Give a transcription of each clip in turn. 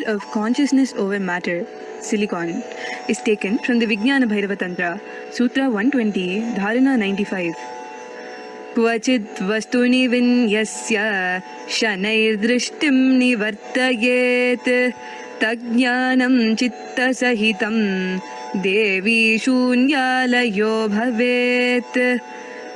principle of consciousnus over matter, silicon, is taken from the Vijnana Bhairava Tantra, Sutra 120, Dharana 95. Kvachit vastuni vinyasya shanair-drishtim nivartayet tajnanam chitta sahitam devi shunyalayo bhavet.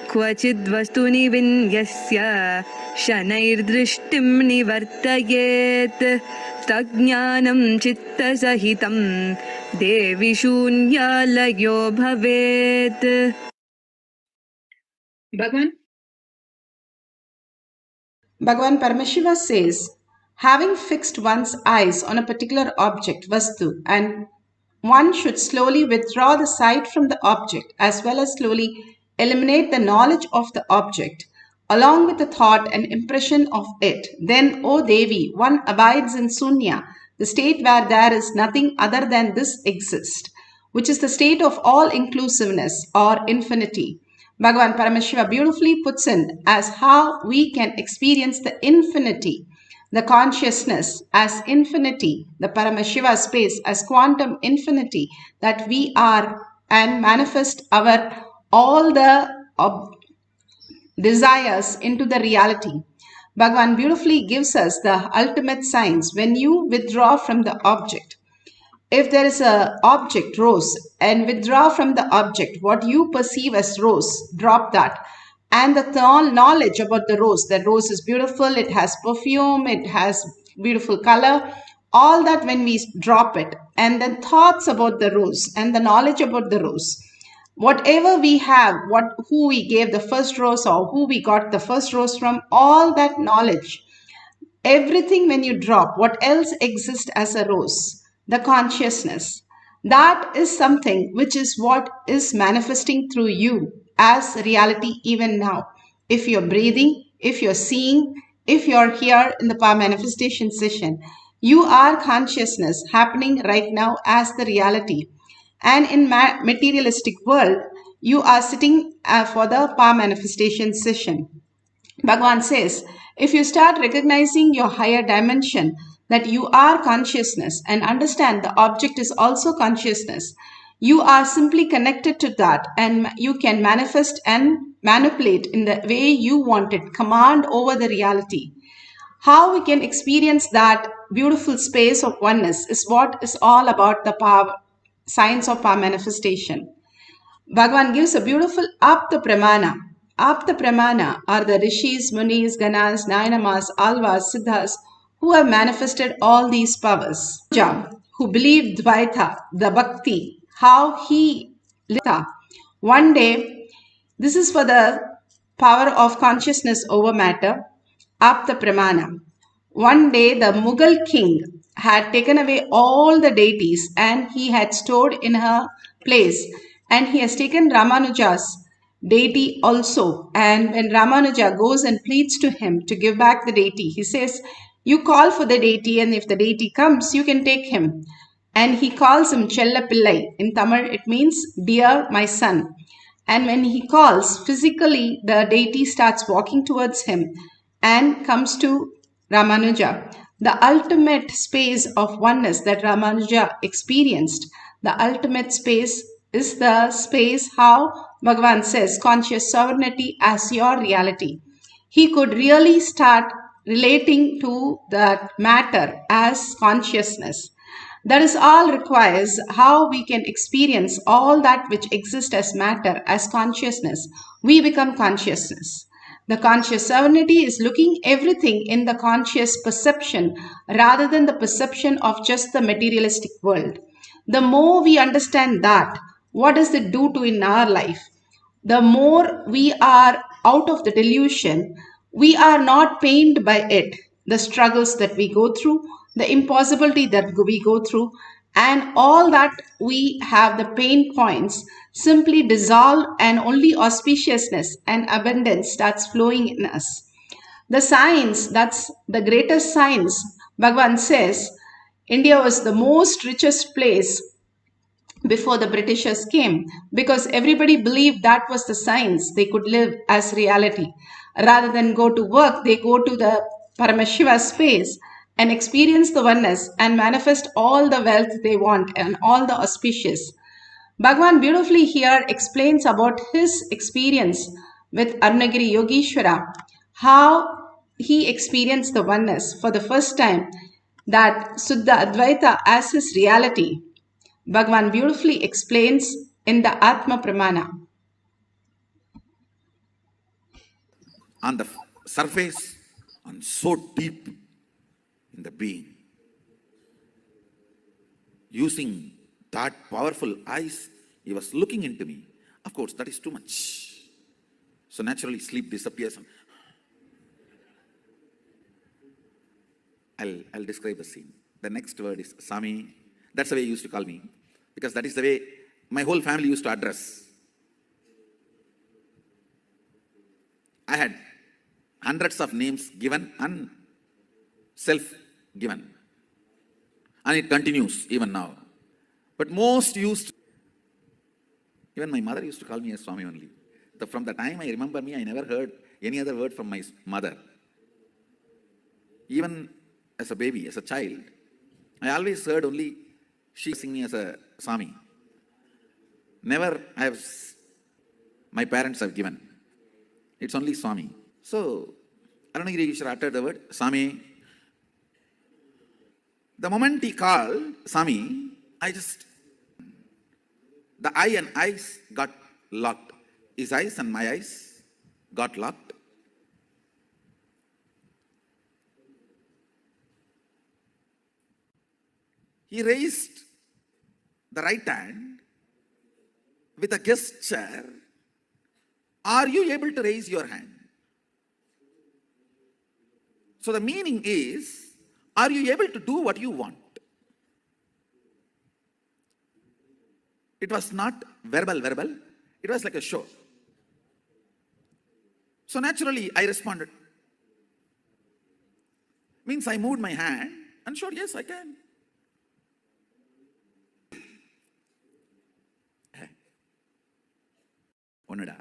Kvachid vastuni vinyasya shanair-drishtim nivartayet tajnanam chitta sahitam devi shunyalayo bhavet. Bhagavan Paramashiva says, having fixed one's eyes on a particular object, Vastu, and one should slowly withdraw the sight from the object as well as slowly eliminate the knowledge of the object along with the thought and impression of it. Then, O Devi, one abides in Sunya, the state where there is nothing other than this exist, which is the state of all-inclusiveness or infinity. Bhagavan Paramashiva beautifully puts in as how we can experience the infinity, the consciousness as infinity, the Paramashiva space as quantum infinity, that we are and manifest our all the desires into the reality. Bhagavan beautifully gives us the ultimate signs when you withdraw from the object. If there is a object, rose, and withdraw from the object, what you perceive as rose, drop that. And the knowledge about the rose is beautiful, it has perfume, it has beautiful color, all that when we drop it. And then thoughts about the rose and the knowledge about the rose. Whatever we have, who we gave the first rose or who we got the first rose from, all that knowledge, everything when you drop, what else exists as a rose? The consciousness. That is something which is what is manifesting through you as reality even now. If you're breathing, if you're seeing, if you're here in the power manifestation session, you are consciousness happening right now as the reality. And in materialistic world, you are sitting for the power manifestation session. Bhagavan says, if you start recognizing your higher dimension, that you are consciousness and understand the object is also consciousness, you are simply connected to that and you can manifest and manipulate in the way you want it, command over the reality. How we can experience that beautiful space of oneness is what is all about the power, science of power manifestation. Bhagavan gives a beautiful Apta Pramana. Apta Pramana are the Rishis, Munis, Ganas, Nayanamas, Alvas, Siddhas, who have manifested all these powers. Who believed Dvaita, the Bhakti, how he lived. One day, this is for the power of consciousness over matter, Apta Pramana. One day, the Mughal king had taken away all the deities and he had stored in her place. And he has taken Ramanuja's deity also. And when Ramanuja goes and pleads to him to give back the deity, he says, you call for the deity and if the deity comes, you can take him. And he calls him Chella Pillai. In Tamil, it means, dear my son. And when he calls, physically, the deity starts walking towards him and comes to Ramanuja. The ultimate space of oneness that Ramanuja experienced, the ultimate space is the space how Bhagavan says conscious sovereignty as your reality. He could really start relating to that matter as consciousness. That is all requires how we can experience all that which exists as matter as consciousness. We become consciousness. The conscious sovereignty is looking everything in the conscious perception rather than the perception of just the materialistic world. The more we understand that, what does it do to in our life? The more we are out of the delusion, we are not pained by it. The struggles that we go through, the impossibility that we go through, and all that we have the pain points simply dissolve and only auspiciousness and abundance starts flowing in us. The science, that's the greatest science. Bhagavan says, India was the most richest place before the Britishers came because everybody believed that was the science they could live as reality. Rather than go to work, they go to the Paramashiva space and experience the oneness and manifest all the wealth they want and all the auspicious. Bhagwan beautifully here explains about his experience with Arunagiri Yogeshwara, how he experienced the oneness for the first time, that Suddha Advaita as his reality. Bhagwan beautifully explains in the Atma Pramana. On the surface and so deep in the being. Using that powerful eyes, he was looking into me. Of course, that is too much. So naturally, sleep disappears. I'll describe the scene. The next word is Sami. That's the way he used to call me, because that is the way my whole family used to address. I had hundreds of names given and self-given. And it continues even now. But most used, even my mother used to call me as Swami only. From the time I remember me, I never heard any other word from my mother. Even as a baby, as a child, I always heard only she sing me as a Swami. Never my parents have given. It's only Swami. So, Arunagiri Yogeshwara uttered the word Swami. The moment he called Swami, the eye and eyes got locked. His eyes and my eyes got locked. He raised the right hand with a gesture. Are you able to raise your hand? So the meaning is, are you able to do what you want? It was not verbal. It was like a show. So naturally, I responded. Means I moved my hand and showed, yes, I can. Onada.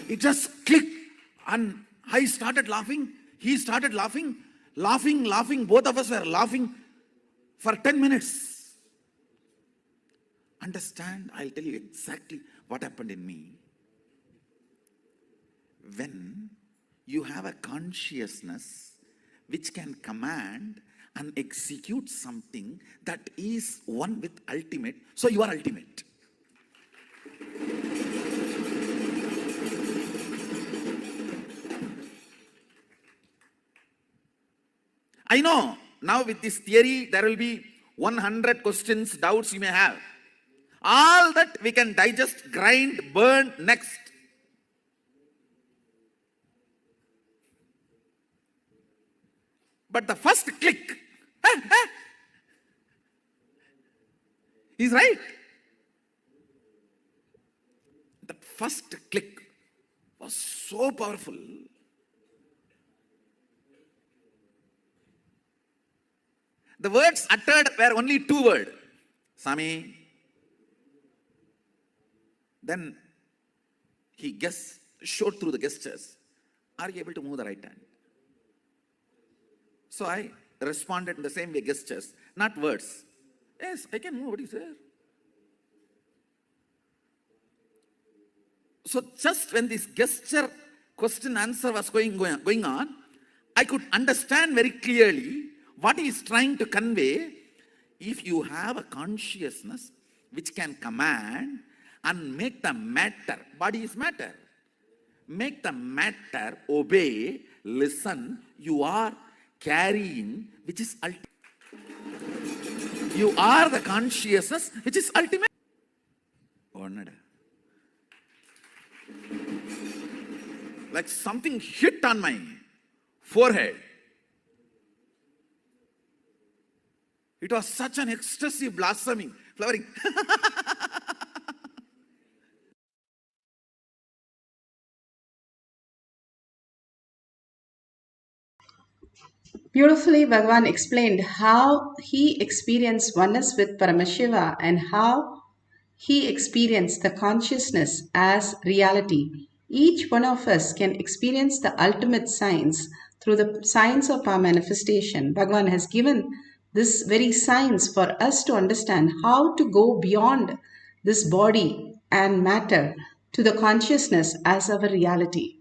It just clicked and I started laughing. He started laughing. Laughing. Both of us were laughing for 10 minutes. Understand? I'll tell you exactly what happened in me. When you have a consciousness which can command and execute something that is one with ultimate, so you are ultimate. I know, now with this theory, there will be 100 questions, doubts you may have. All that we can digest, grind, burn next. But the first click, he's right. The first click was so powerful. The words uttered were only two words. Swami. Then he showed through the gestures. Are you able to move the right hand? So I responded in the same way, gestures, not words. Yes, I can move. What is there? So just when this gesture, question, answer was going on, I could understand very clearly what he is trying to convey. If you have a consciousness which can command and make the matter, body is matter, make the matter obey, listen, you are carrying, which is ultimate. You are the consciousness which is ultimate. Like something hit on my forehead. It was such an ecstasy, blossoming, flowering. Beautifully, Bhagavan explained how he experienced oneness with Paramashiva and how he experienced the consciousness as reality. Each one of us can experience the ultimate science through the science of our manifestation. Bhagavan has given this very science for us to understand how to go beyond this body and matter to the consciousness as our reality.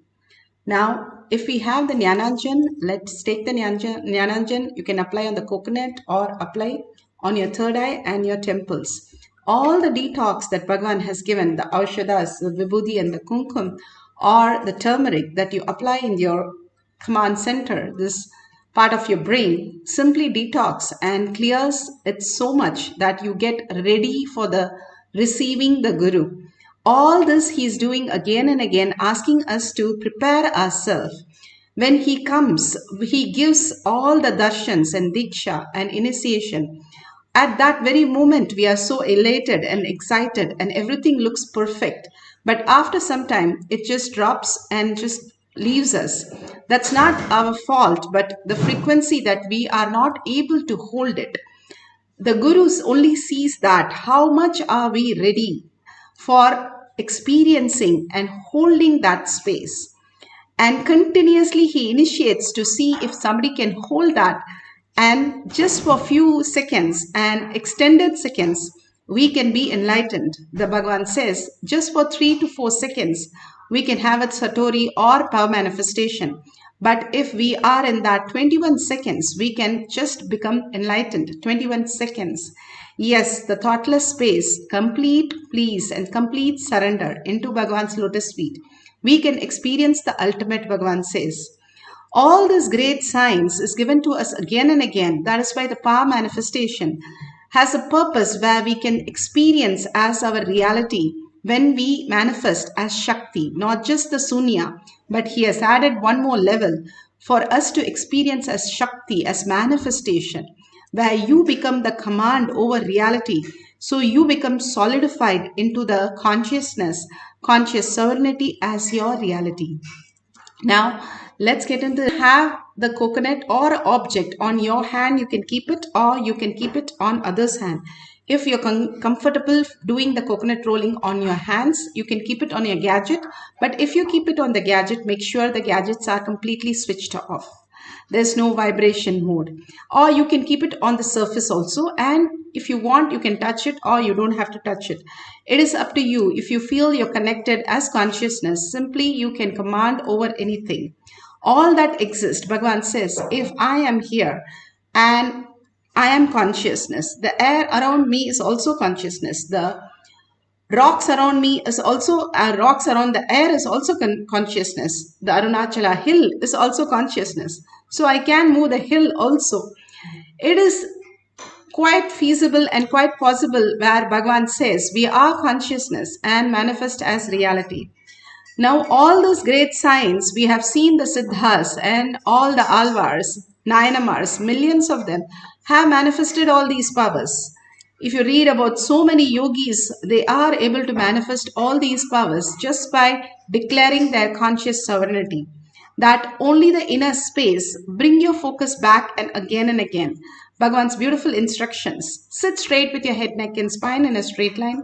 Now, if we have the Jnananjan, let's take the Jnananjan. You can apply on the coconut or apply on your third eye and your temples. All the detox that Bhagavan has given, the Aushadas, the Vibhuti and the Kumkum, or the turmeric that you apply in your command center, this part of your brain, simply detox and clears it so much that you get ready for the receiving the Guru. All this he is doing again and again, asking us to prepare ourselves. When he comes, he gives all the darshans and diksha and initiation. At that very moment, we are so elated and excited and everything looks perfect. But after some time, it just drops and just leaves us. That's not our fault, but the frequency that we are not able to hold it. The Gurus only sees that how much are we ready for experiencing and holding that space. And continuously he initiates to see if somebody can hold that, and just for few seconds and extended seconds we can be enlightened. The Bhagavan says just for 3 to 4 seconds we can have a satori or power manifestation. But if we are in that 21 seconds, we can just become enlightened. 21 seconds. Yes, the thoughtless space, complete peace and complete surrender into Bhagavan's lotus feet. We can experience the ultimate, Bhagavan says. All this great science is given to us again and again. That is why the power manifestation has a purpose where we can experience as our reality when we manifest as Shakti, not just the Sunya, but he has added one more level for us to experience as Shakti, as manifestation, where you become the command over reality. So you become solidified into the consciousness, conscious sovereignty as your reality. Now, let's get into have the coconut or object on your hand. You can keep it or you can keep it on other's hand. If you're comfortable doing the coconut rolling on your hands, you can keep it on your gadget. But if you keep it on the gadget, make sure the gadgets are completely switched off. There's no vibration mode. Or you can keep it on the surface also. And if you want, you can touch it or you don't have to touch it. It is up to you. If you feel you're connected as consciousness, simply you can command over anything. All that exists, Bhagavan says, if I am here and I am consciousness, the air around me is also consciousness. The rocks around me is also, rocks around the air is also consciousness. The Arunachala hill is also consciousness. So I can move the hill also. It is quite feasible and quite possible where Bhagavan says we are consciousness and manifest as reality. Now all those great signs, we have seen the Siddhas and all the Alvars, Nayanamars, millions of them have manifested all these powers. If you read about so many yogis, they are able to manifest all these powers just by declaring their conscious sovereignty. That only the inner space, bring your focus back and again, Bhagavan's beautiful instructions. Sit straight with your head, neck and spine in a straight line.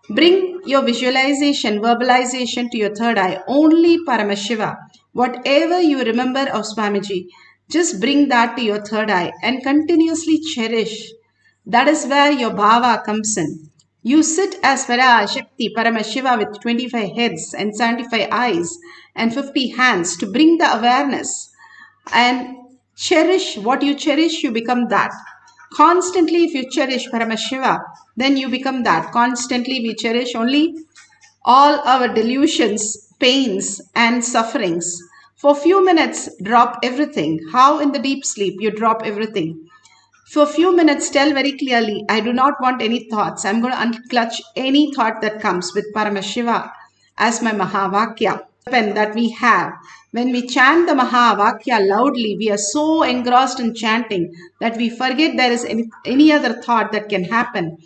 Bring your visualization, verbalization to your third eye, only Paramashiva. Whatever you remember of Swamiji, just bring that to your third eye and continuously cherish. That is where your bhava comes in. You sit as Parashakti, Paramashiva with 25 heads and 75 eyes and 50 hands to bring the awareness and cherish what you cherish, you become that. Constantly, if you cherish Paramashiva, then you become that. Constantly, we cherish only all our delusions, pains, and sufferings. For a few minutes, drop everything. How in the deep sleep you drop everything. For a few minutes, tell very clearly, I do not want any thoughts. I'm going to unclutch any thought that comes with Paramashiva as my Mahavakya that we have. When we chant the Mahavakya loudly, we are so engrossed in chanting that we forget there is any other thought that can happen.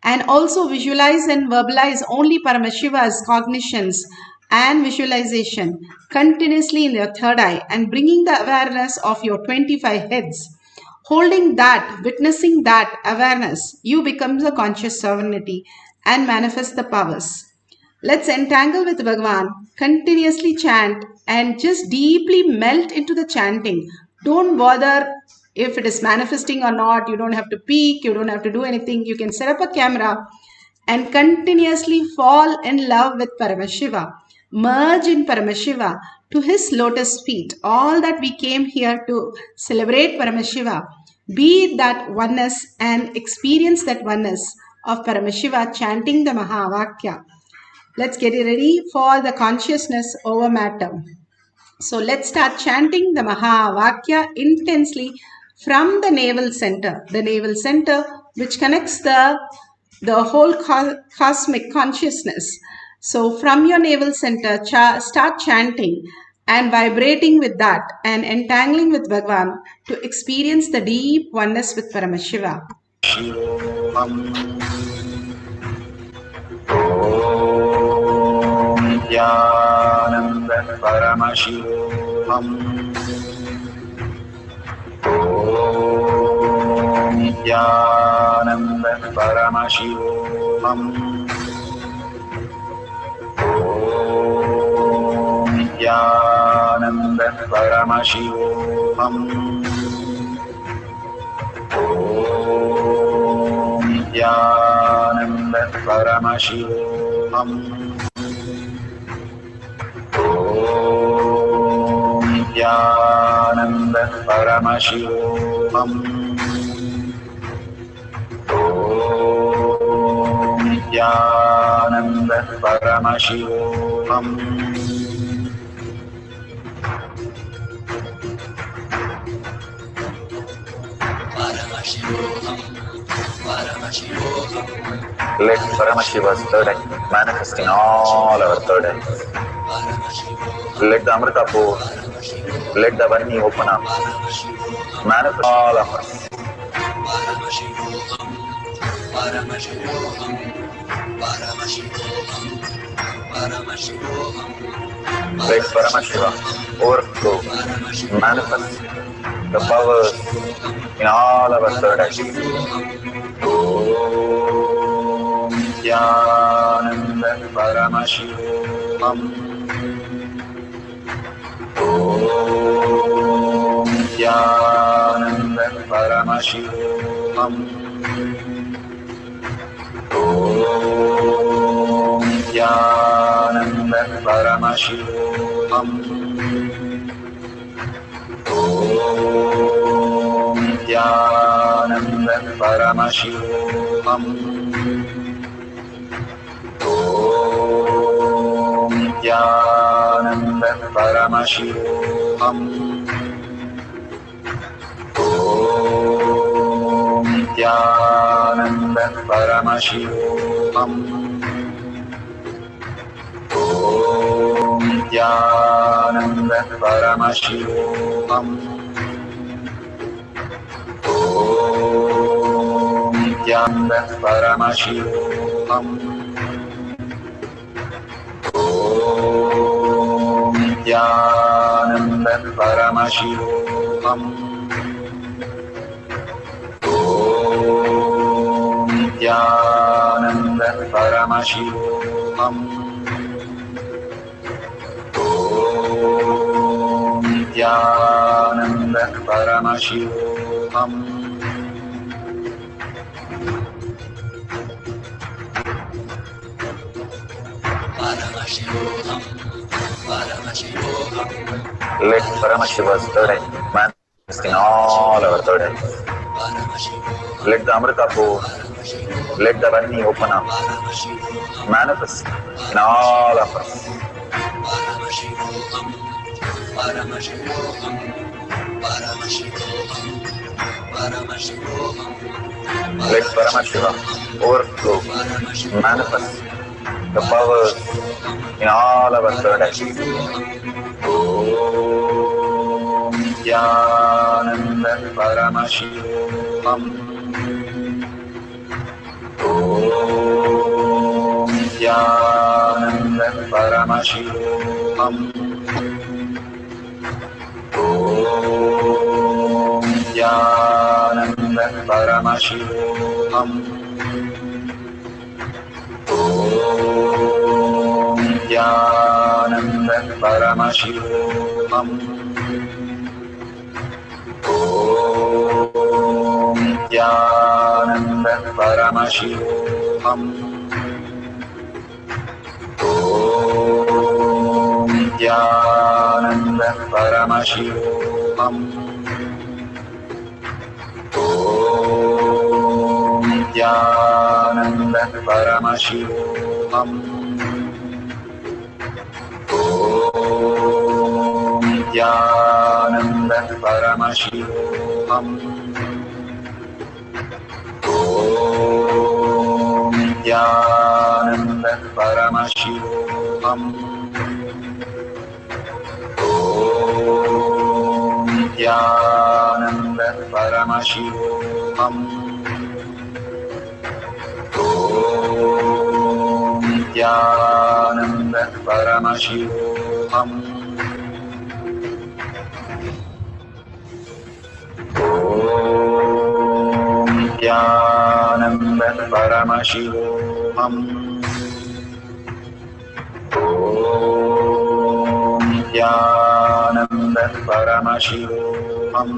And also visualize and verbalize only Paramashiva's cognitions and visualization continuously in your third eye and bringing the awareness of your 25 heads. Holding that, witnessing that awareness, you become the conscious sovereignty and manifest the powers. Let's entangle with Bhagavan, continuously chant and just deeply melt into the chanting. Don't bother if it is manifesting or not. You don't have to peek, you don't have to do anything. You can set up a camera and continuously fall in love with Paramashiva. Merge in Paramashiva to his lotus feet. All that we came here to celebrate Paramashiva. Be that oneness and experience that oneness of Paramashiva chanting the Mahavakya. Let's get ready for the consciousness over matter. So let's start chanting the Mahavakya intensely from the navel center. The navel center which connects the whole cosmic consciousness. So from your navel center, start chanting and vibrating with that and entangling with Bhagavan to experience the deep oneness with Paramashiva. Nithyananda Paramashivoham. Om Nithyananda Paramashivoham. Om Nithyananda Paramashivoham. Om Nithyananda Paramashivoham. Om Nithyananda Paramashivoham. Om Nithyananda Paramashivoham. Let Paramashiva's third eye manifest in all our third eyes. Let the Amrita pour, let the Vani open up, manifest all of us. Let Paramashiva overflow, manifest the powers in all our third eyes. Om Nithyananda Paramashivoham. Om Nithyananda Paramashivoham. Om Nithyananda Paramashivoham. Om Nithyananda Paramashivoham. Om Nithyananda Paramashivoham. Om Nithyananda Paramashivoham. Om Nithyananda Paramashivoham. Om Nithyananda Paramashivoham. Om Nithyananda Paramashivoham. Om Nithyananda Paramashivoham. Om Nithyananda Paramashivoham. Let Paramashiva's third eye manifest in all our third eyes. Let the Amrita pour, let the Vani open up, manifest in all of us. Let Paramashiva overflow, manifest the powers in all our third eyes. Om Nithyananda Paramashivoham. Om Nithyananda Paramashivoham. Om Nithyananda Paramashivoham. Om Nithyananda Paramashivoham. Om Nithyananda Paramashivoham. Om Nithyananda Paramashivoham. Om Nithyananda Paramashivoham. Om Nithyananda Paramashivoham. Om Nithyananda Paramashivoham. Om Nithyananda Paramashivoham. Om Nithyananda Paramashivoham. Om Nithyananda Paramashivoham. Om Nithyananda Paramashivoham. Om Nithyananda Paramashivoham.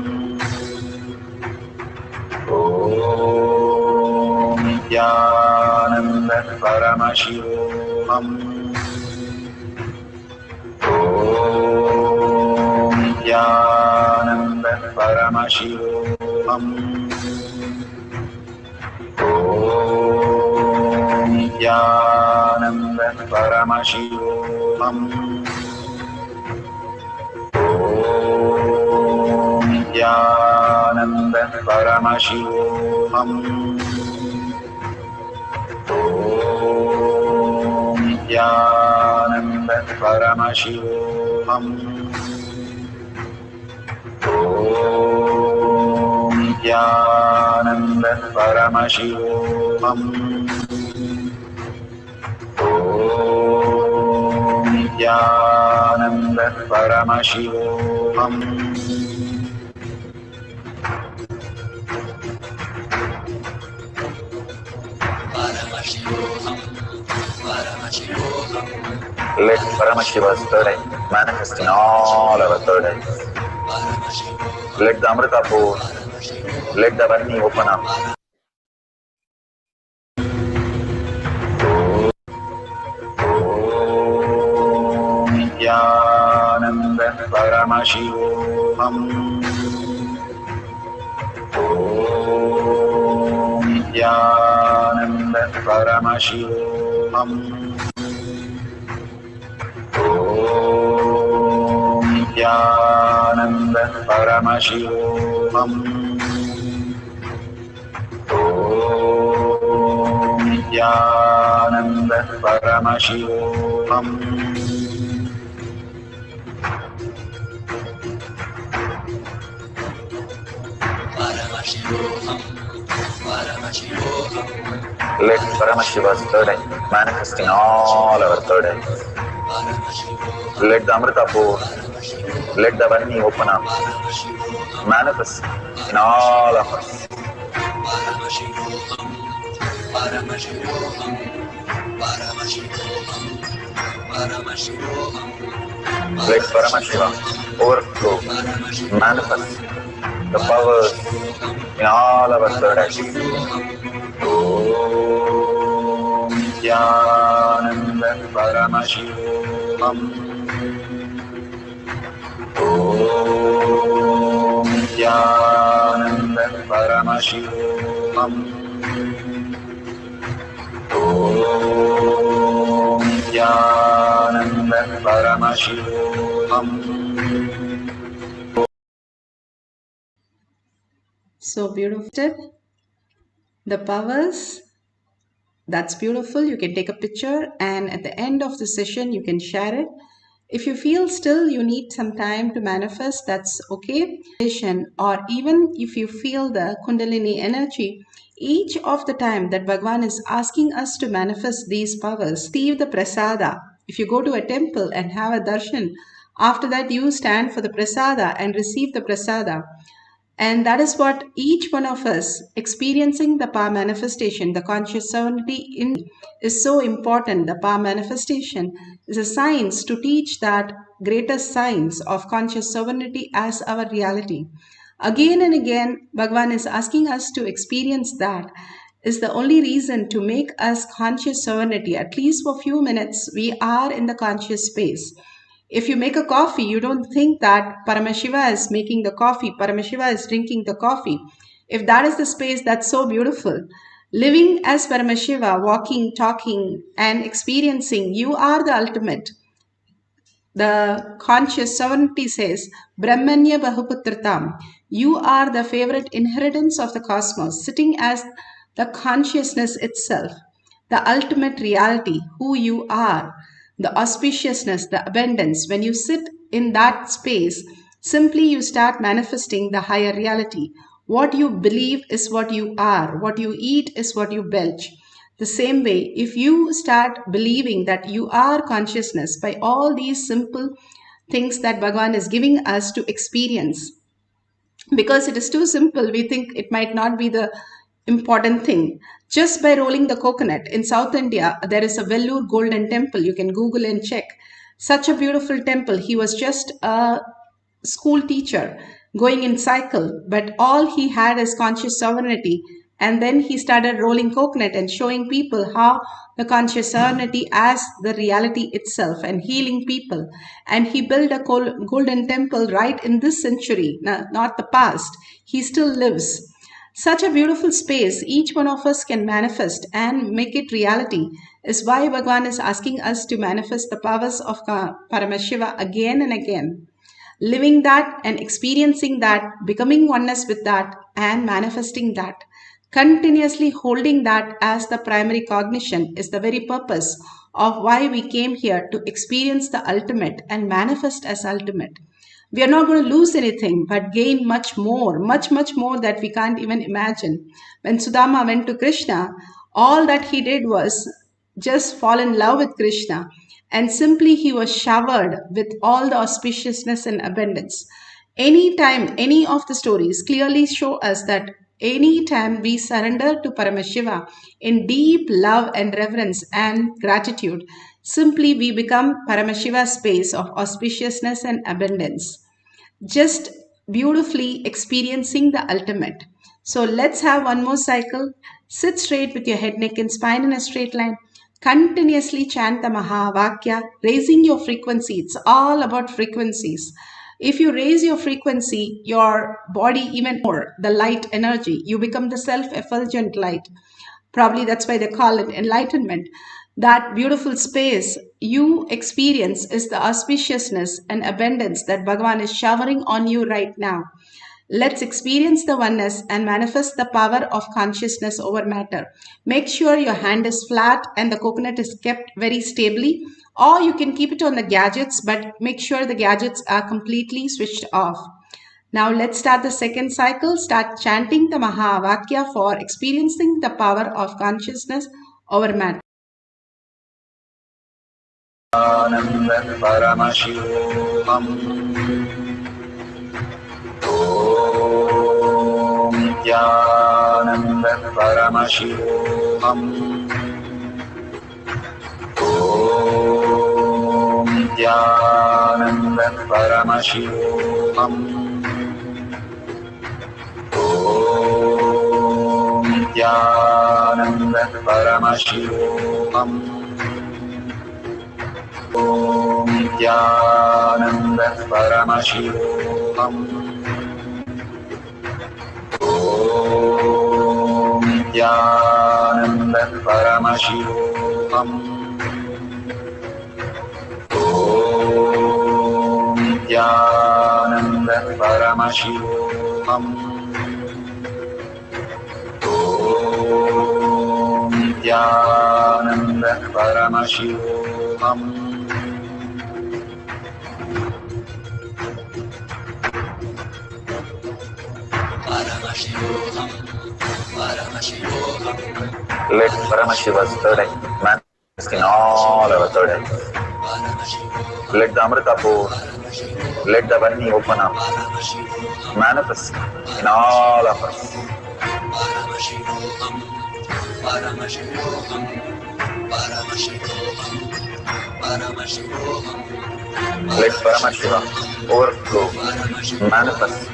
Om Nithyananda Paramashivoham. Om Nithyananda Paramashivoham. Om Nithyananda Paramashivoham. Om Nithyananda Paramashivoham. Om Nithyananda Paramashivoham. Om Nithyananda Paramashivoham. Let Paramashiva's third eye manifest in all our third eyes. Let the Amrita pour, let the Varni open up. Om Nithyananda Paramashivoham. Om Nithyananda Paramashivoham. Om Nithyananda Paramashivoham. Om Nithyananda Paramashivoham. Let Paramashiva's third eye manifest in all our third eyes. Let the Amrita pour, let the Varni open up, manifest in all of us. Let Paramashiva overflow, manifest the powers in all our third eyes. Om Nithyananda Paramashivoham. Om Nithyananda Paramashivoham. Om Nithyananda Paramashivoham. So beautiful. The powers, that's beautiful. You can take a picture and at the end of the session you can share it. If you feel still you need some time to manifest, that's okay. Or even if you feel the Kundalini energy, each of the time that Bhagavan is asking us to manifest these powers, receive the prasada. If you go to a temple and have a darshan, after that you stand for the prasada and receive the prasada. And that is what each one of us experiencing the power manifestation, the conscious sovereignty in is so important. The power manifestation is a science to teach that greatest science of conscious sovereignty as our reality. Again and again, Bhagavan is asking us to experience that is the only reason to make us conscious sovereignty. At least for a few minutes, we are in the conscious space. If you make a coffee, you don't think that Paramashiva is making the coffee, Paramashiva is drinking the coffee. If that is the space, that's so beautiful. Living as Paramashiva, walking, talking, and experiencing, you are the ultimate. The conscious sovereignty says, Brahmanya Bahuputratam. You are the favorite inheritance of the cosmos, sitting as the consciousness itself, the ultimate reality, who you are, the auspiciousness, the abundance. When you sit in that space, simply you start manifesting the higher reality. What you believe is what you are, what you eat is what you belch. The same way, if you start believing that you are consciousness by all these simple things that Bhagavan is giving us to experience, because it is too simple, we think it might not be the important thing. Just by rolling the coconut in South India, there is a Vellore Golden Temple. You can Google and check. Such a beautiful temple. He was just a school teacher going in cycle, but all he had is conscious sovereignty. And then he started rolling coconut and showing people how the conscious sovereignty as the reality itself and healing people. And he built a golden temple right in this century, not the past. He still lives. Such a beautiful space each one of us can manifest and make it reality is why Bhagavan is asking us to manifest the powers of Paramashiva again and again. Living that and experiencing that, becoming oneness with that and manifesting that. Continuously holding that as the primary cognition is the very purpose of why we came here to experience the ultimate and manifest as ultimate. We are not going to lose anything but gain much more, much more that we can't even imagine. When Sudama went to Krishna, all that he did was just fall in love with Krishna, and simply he was showered with all the auspiciousness and abundance. Anytime, any of the stories clearly show us that anytime we surrender to Paramashiva in deep love and reverence and gratitude, simply we become Paramashiva's space of auspiciousness and abundance. Just beautifully experiencing the ultimate. So let's have one more cycle. Sit straight with your head, neck, and spine in a straight line. Continuously chant the Mahavakya, raising your frequency. It's all about frequencies. If you raise your frequency, your body even more, the light energy, you become the self-effulgent light. Probably that's why they call it enlightenment. That beautiful space you experience is the auspiciousness and abundance that Bhagavan is showering on you right now. Let's experience the oneness and manifest the power of consciousness over matter. Make sure your hand is flat and the coconut is kept very stably, or you can keep it on the gadgets, but make sure the gadgets are completely switched off. Now let's start the second cycle. Start chanting the Mahavakya for experiencing the power of consciousness over matter. Enlightenment Paramashivoham. Om Nithyananda Paramashivoham. Om Nithyananda Paramashivoham. Om Nithyananda Paramashivoham. Om Nithyananda Paramashivoham. Om Nithyananda Paramashivoham. Om Nithyananda Paramashivoham. Om Nithyananda Paramashivoham. Let Paramashiva's third eye manifest in all our third eyes. Let the Amrita pour Let the Vani open up, manifest in all of us. Paramashivoham, Paramashivoham, Paramashivoham, Paramashivoham. Let Paramashiva overflow, manifest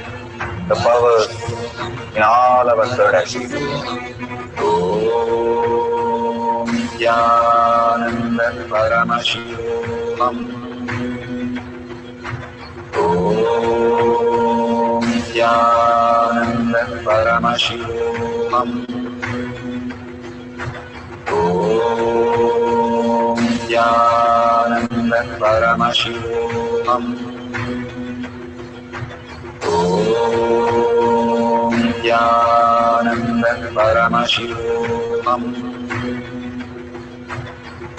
the powers in all our third eye. Om Nithyananda Paramashivam. Om Nithyananda Paramashivam. Om Nithyananda Paramashivam. Om Nithyananda Paramashivam.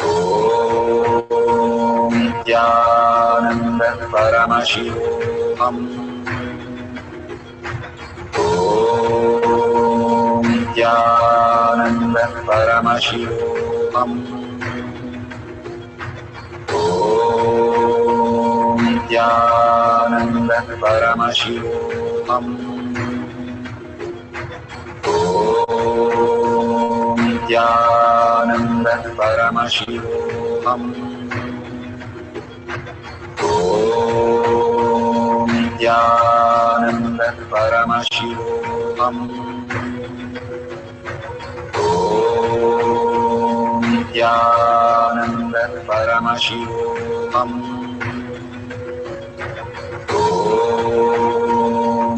Om Nithyananda Paramashivam. Om Nithyananda Paramashivam. Om Nithyananda Paramashivam. Om Nithyananda Paramashivam. Om Nithyananda Paramashivam. Om Nithyananda Paramashivam. Om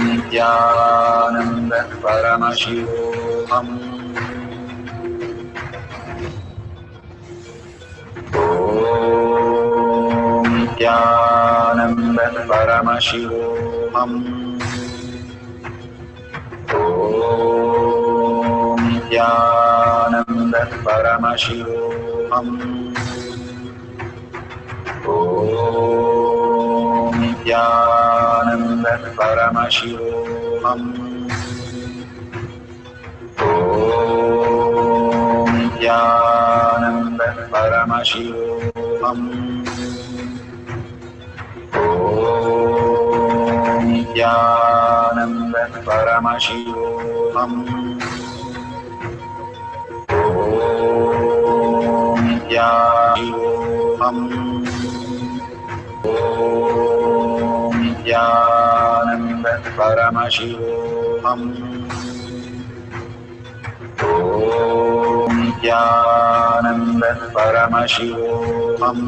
Nithyananda Paramashivoham. Om Nithyananda Paramashivoham. Om Nithyananda Paramashivoham. Om Nithyananda Paramashivoham. Om Nithyananda Paramashivoham. Om Nithyananda Paramashivoham. Om Nithyananda Om Nithyananda Paramashivoham. Om Nithyananda Paramashivoham.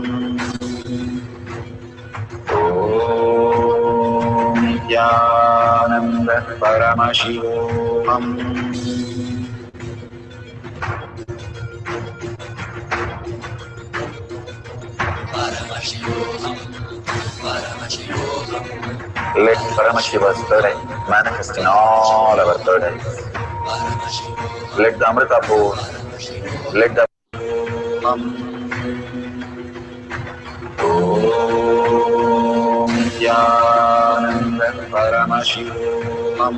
Om Nithyananda Paramashivoham. Paramashivoham, Paramashivoham. Let Paramashiva's third eye manifest in all our third eyes. Let the Amrita pour, let the Om Nithyananda Paramashivoham.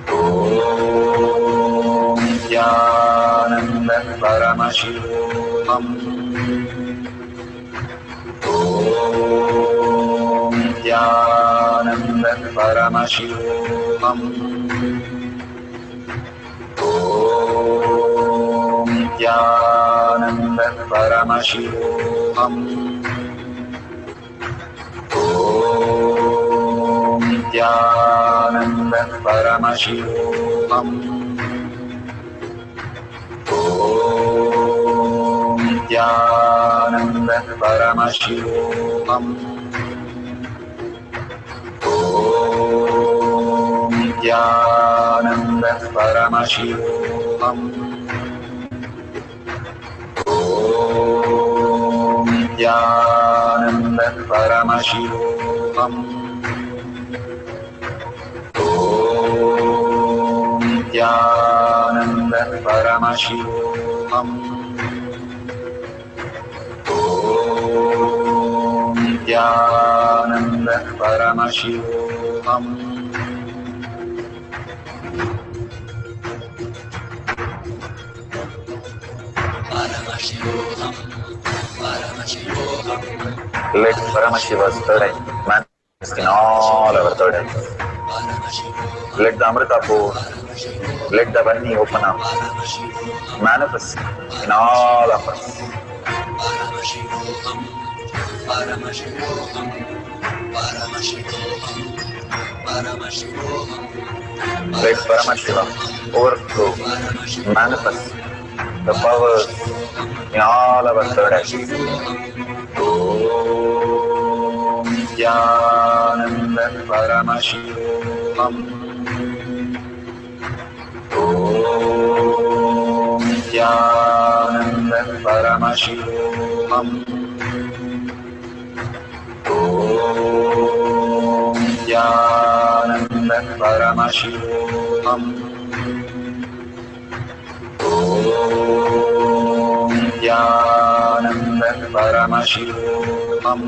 Om Nithyananda Paramashivoham. Om Nithyananda Paramashivoham. Om Nithyananda Paramashivoham. Om Nithyananda Paramashivoham. Om Nithyananda Paramashivoham. Om Nithyananda Paramashivoham. Om Nithyananda Paramashivoham. Om Nithyananda Paramashivoham. Om Nithyananda Paramashivoham. Paramashivoham, Paramashivoham. Let Paramashiva's third eye manifest in all our third eyes. Let the Amrita pour, let the Vani open up, manifest in all of us. Paramashivoham, Paramashivoham, Paramashivoham, Paramashivoham, Let Paramashiva overflow, manifest the powers in all our third eyes. Om Nithyananda Paramashivam. Om Nithyananda Paramashivam. Om Nithyananda Paramashivam. Om Nithyananda Paramashivam. Om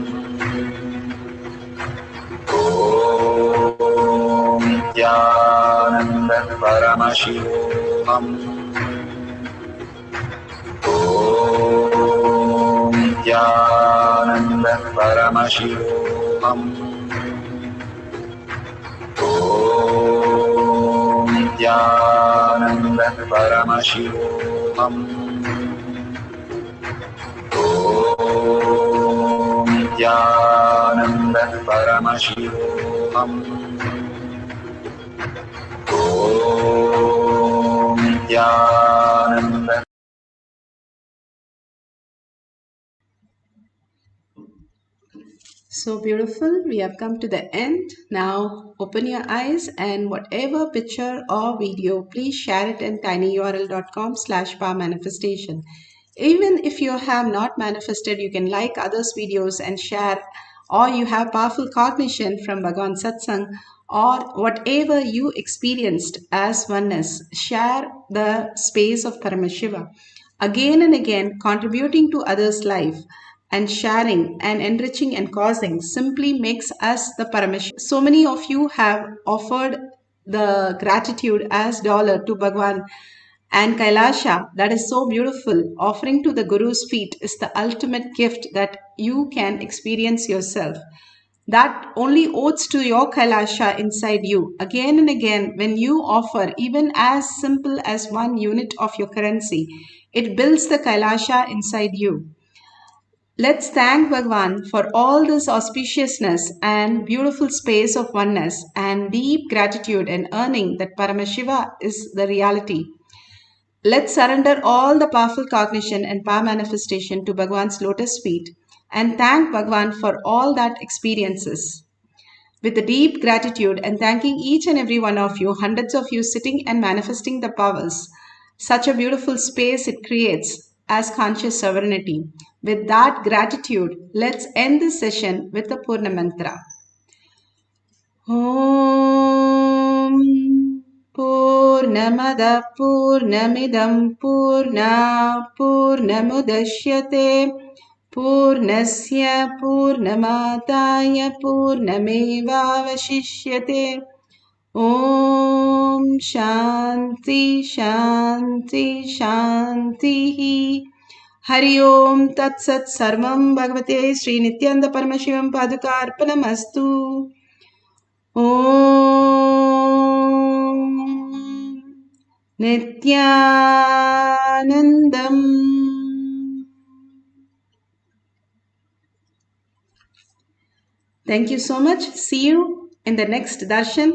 Nithyananda Paramashivoham. Om Nithyananda Paramashivoham. Om Nithyananda Paramashivoham. Om Nithyananda Paramashivoham. Om Nithyananda. So beautiful. We have come to the end. Now open your eyes and whatever picture or video, please share it in tinyurl.com/powermanifestation. Even if you have not manifested, you can like others' videos and share, or you have powerful cognition from Bhagavan Satsang, or whatever you experienced as oneness, share the space of Paramashiva. Again and again, contributing to others' life and sharing and enriching and causing simply makes us the Paramashiva. So many of you have offered the gratitude as dollar to Bhagwan and Kailasha. That is so beautiful. Offering to the Guru's feet is the ultimate gift that you can experience yourself. That only odes to your Kailasha inside you. Again and again, when you offer even as simple as 1 unit of your currency, it builds the Kailasha inside you. Let's thank Bhagwan for all this auspiciousness and beautiful space of oneness and deep gratitude and earning that Paramashiva is the reality. Let's surrender all the powerful cognition and power manifestation to Bhagwan's lotus feet and thank Bhagwan for all that experiences. With a deep gratitude and thanking each and every one of you, hundreds of you sitting and manifesting the powers, such a beautiful space it creates as conscious sovereignty. With that gratitude, let's end this session with the Purna Mantra. Om Purnamada Purnamidam Purna Purnamudashyate Purnasya Purnamadaya Purnamevavashishyate. Om Shanti Shanti Shanti. Hari Om Tat Sat Sarvam Bhagavate Sri Nithyananda Paramashivam Padukarpanamastu. Om Nithyanandam. Thank you so much. See you in the next darshan.